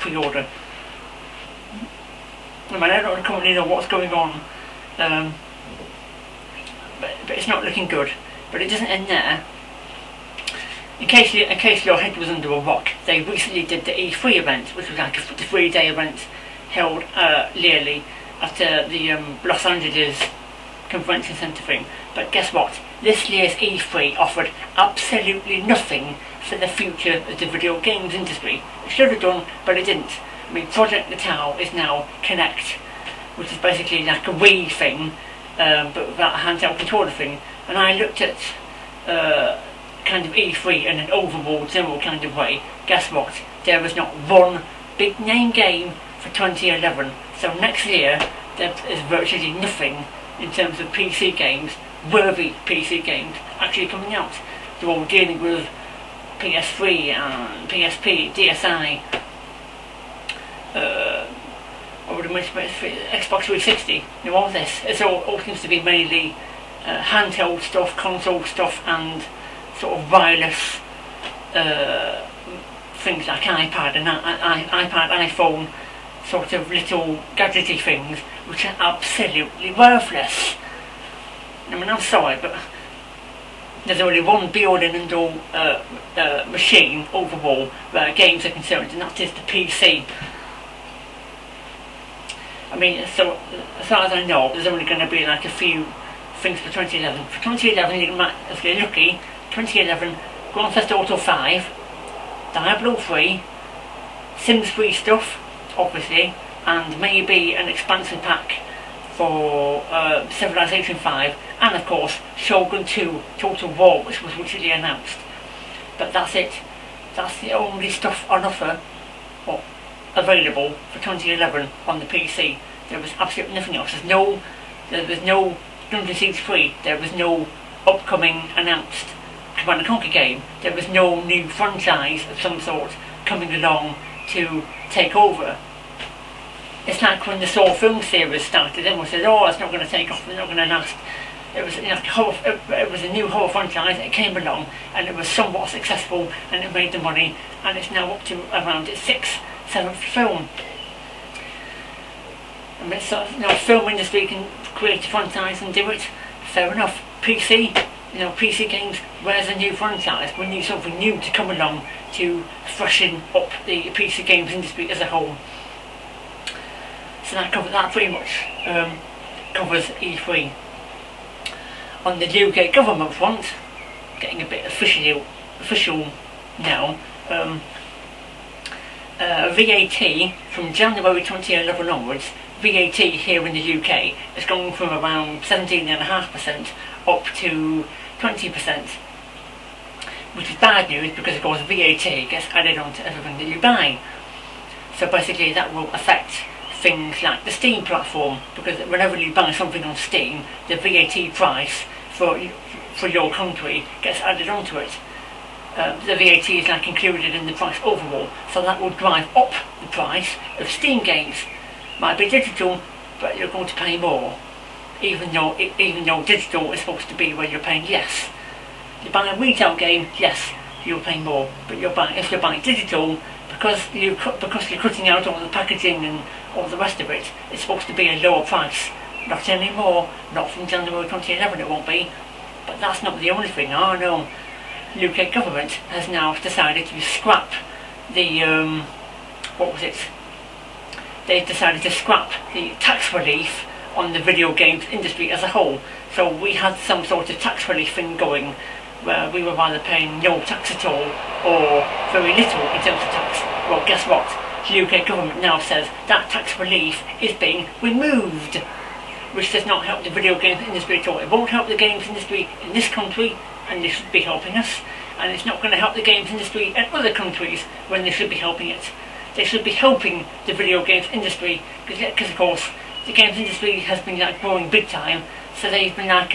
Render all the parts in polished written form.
pre-order. I mean, I don't currently know what's going on, but it's not looking good. But it doesn't end there. In case your head was under a rock, they recently did the E3 event, which was like a 3-day event held yearly at the Los Angeles Convention Center thing. But guess what? This year's E3 offered absolutely nothing for the future of the video games industry. It should have done, but it didn't. I mean, Project Natal is now Kinect, which is basically like a Wii thing, but without a handheld controller thing. And I looked at kind of E3 in an overall general kind of way. Guess what? There was not one big name game for 2011. So next year there is virtually nothing in terms of PC games, worthy PC games, actually coming out. They're all dealing with PS3 and PSP, DSi, Xbox 360, all this. It all seems to be mainly handheld stuff, console stuff, and sort of wireless things like iPad and iPhone, sort of little gadgety things, which are absolutely worthless. I mean, I'm sorry, but there's only one build and end all machine overall where games are concerned, and that is the PC. I mean, so as far as I know, there's only going to be like a few things for 2011. For 2011, you might, if you're lucky, 2011, Grand Theft Auto 5, Diablo 3, Sims 3 stuff, obviously, and maybe an expansion pack for Civilization 5, and of course Shogun 2 Total War, which was recently announced. But that's it. That's the only stuff on offer or available for 2011 on the PC. There was absolutely nothing else. There was no Dungeon Siege 3. There was no upcoming announced Command & Conquer game. There was no new franchise of some sort coming along to take over. It's like when the Saw film series started, everyone said, oh, it's not going to take off, it's not going to last. It was, it was a new horror franchise, it came along, and it was somewhat successful, and it made the money, and it's now up to around its 6th, 7th film. I mean, so, film industry can create a franchise and do it, fair enough. PC, PC games, where's a new franchise? We need something new to come along to freshen up the PC games industry as a whole. So that pretty much covers E3. On the UK government front, getting a bit official now, VAT from January 2011 onwards, VAT here in the UK is going from around 17.5% up to 20%, which is bad news because of course VAT gets added onto everything that you buy. So basically that will affect things like the Steam platform, because whenever you buy something on Steam, the VAT price for your country gets added onto it. The VAT is like included in the price overall, so that will drive up the price of Steam games. Might be digital, but you're going to pay more, even though digital is supposed to be where you're paying less. You buy a retail game, yes, you'll pay more, but if you're buying digital, because you're cutting out all the packaging and all the rest of it, it's supposed to be a lower price. Not anymore, not from January 2011 it won't be, but that's not the only thing. Oh no, the UK government has now decided to scrap the, They've decided to scrap the tax relief on the video games industry as a whole. So we had some sort of tax relief thing going, where we were either paying no tax at all or very little in terms of tax. Well, guess what? The UK government now says that tax relief is being removed, which does not help the video games industry at all. It won't help the games industry in this country, and they should be helping us, and it's not going to help the games industry in other countries when they should be helping it. They should be helping the video games industry, because of course the games industry has been like growing big time, so they've been like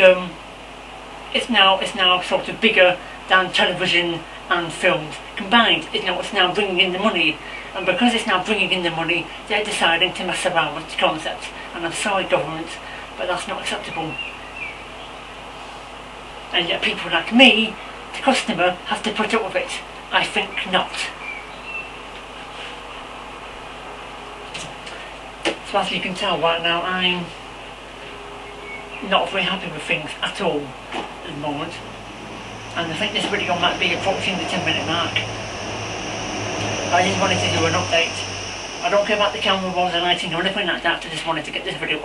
it's now sort of bigger than television and films combined. It's now bringing in the money, and because it's now bringing in the money, they're deciding to mess around with the concept. And I'm sorry, government, but that's not acceptable. And yet people like me, the customer, have to put up with it. I think not. So as you can tell right now, I'm not very happy with things at all at the moment, and I think this video might be approaching the 10-minute mark. I just wanted to do an update. I don't care about the camera rolls and lighting or anything like that. I just wanted to get this video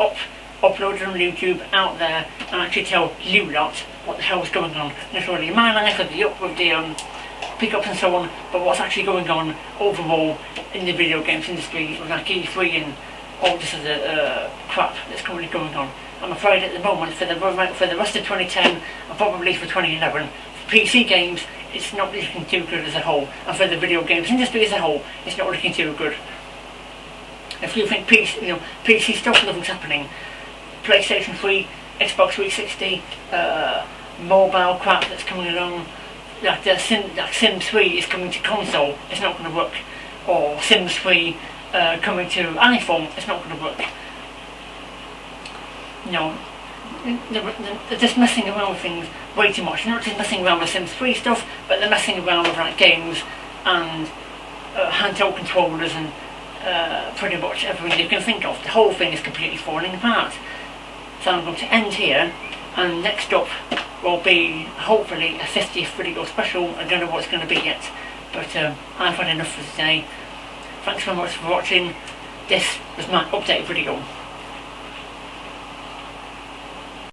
uploaded on YouTube, out there, and actually tell you lot what the hell's going on. Not only in my life with the pickups and so on, but what's actually going on overall in the video games industry with like E3 and all this other crap that's currently going on. I'm afraid at the moment, for the rest of 2010 and probably for 2011, for PC games, it's not looking too good as a whole, and for the video games industry as a whole, it's not looking too good. If you think PC stuff, nothing's happening. PlayStation 3, Xbox 360, mobile crap that's coming along, like Sims 3 is coming to console, it's not going to work. Or Sims 3 coming to iPhone, it's not going to work. They're just messing around with things way too much. They're not just messing around with Sims 3 stuff, but they're messing around with like games and handheld controllers and pretty much everything you can think of. The whole thing is completely falling apart. So I'm going to end here, and next up will be hopefully a 50th video special. I don't know what it's going to be yet, but I've had enough for today. Thanks very much for watching. This was my update video.